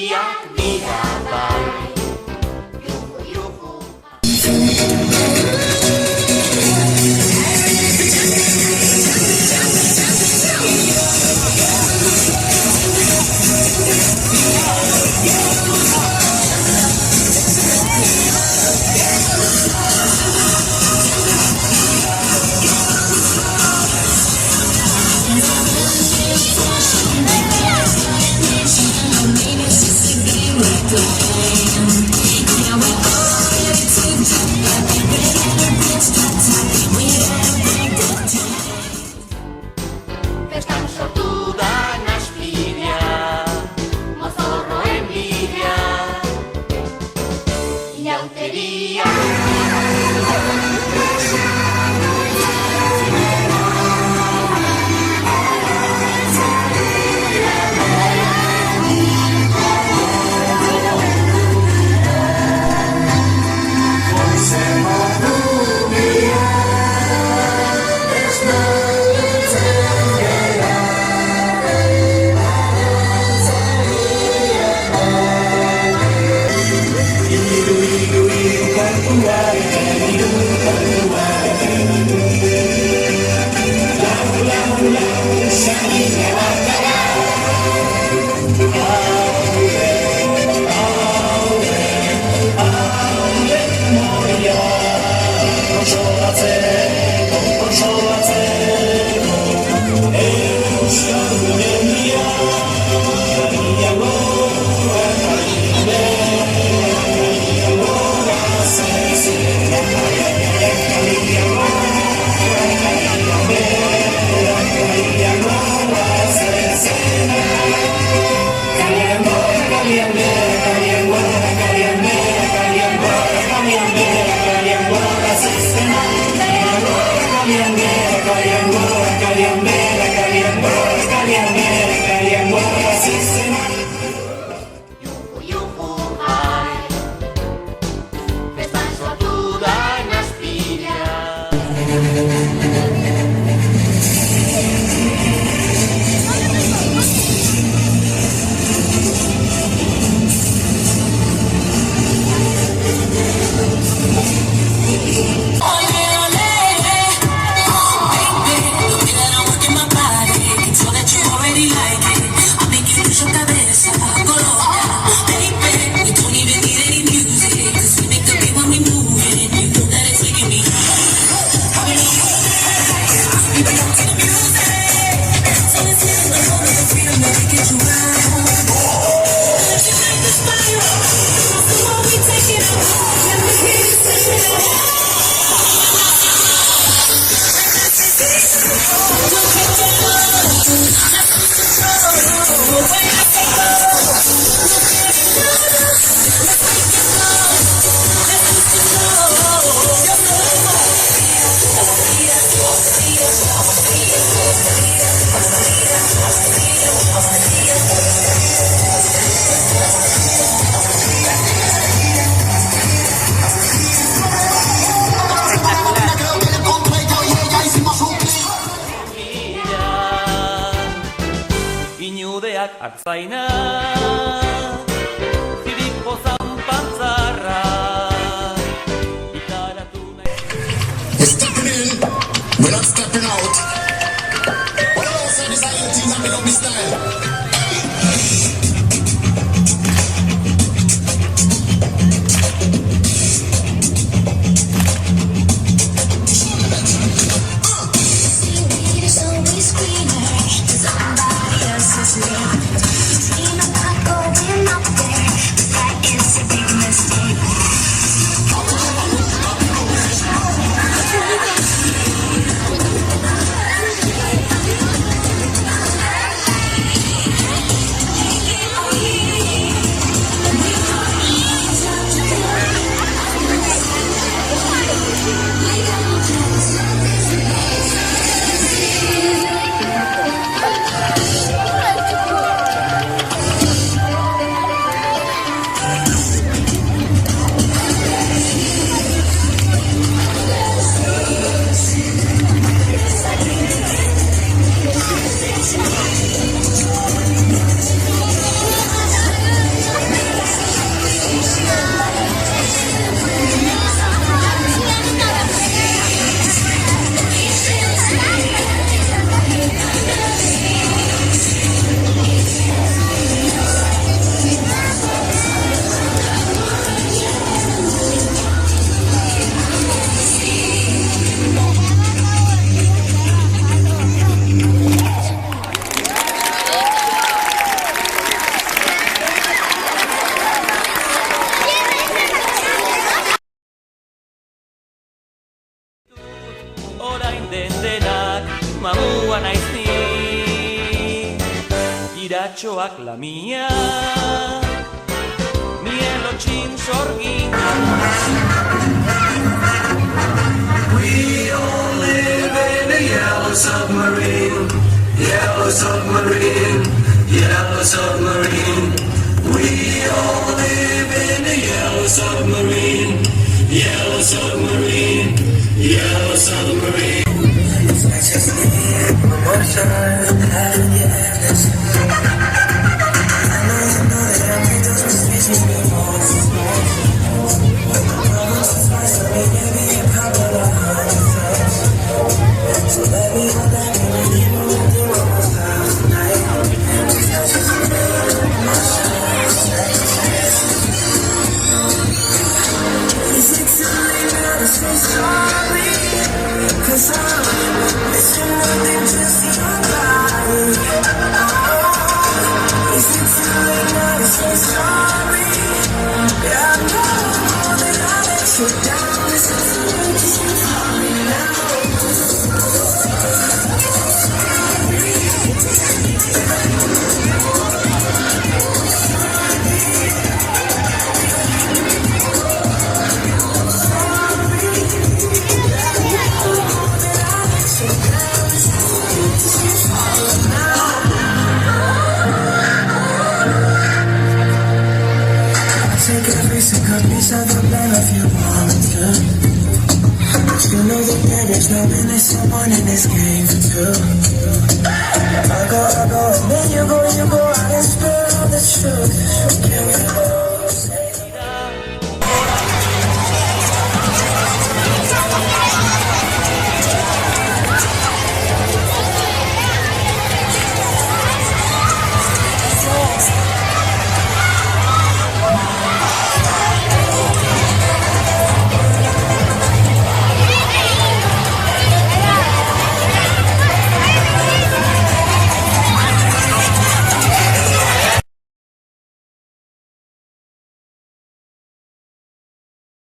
jak wydawaj. Juchu, juchu. Pescam sortuda na Espiria, mozorro envidia, inautería. Inudeak artzaina, Filipo zanpantzarra, itaratu nahi. We're stepping in, we're not stepping out. What about say this are your things and me love this style? jak la mia. Mielocin sorgin. We all live in a yellow submarine, yellow submarine, yellow submarine. We all live in a yellow submarine, yellow submarine, yellow submarine. I just need one shot, having your evidence. I know that I made those mistakes before. So maybe a couple of hundred. So let me know that when you move to one more time tonight. I just need one shot. Is it too late now to say sorry? 'Cause I'm missing nothing, just your body. Is it too late now to say sorry? Yeah, I know that I let you down. Is it too late to say sorry now? Take every single piece of the blame if you want to. But you know that there is no innocent one in this game too. I go, and then you go,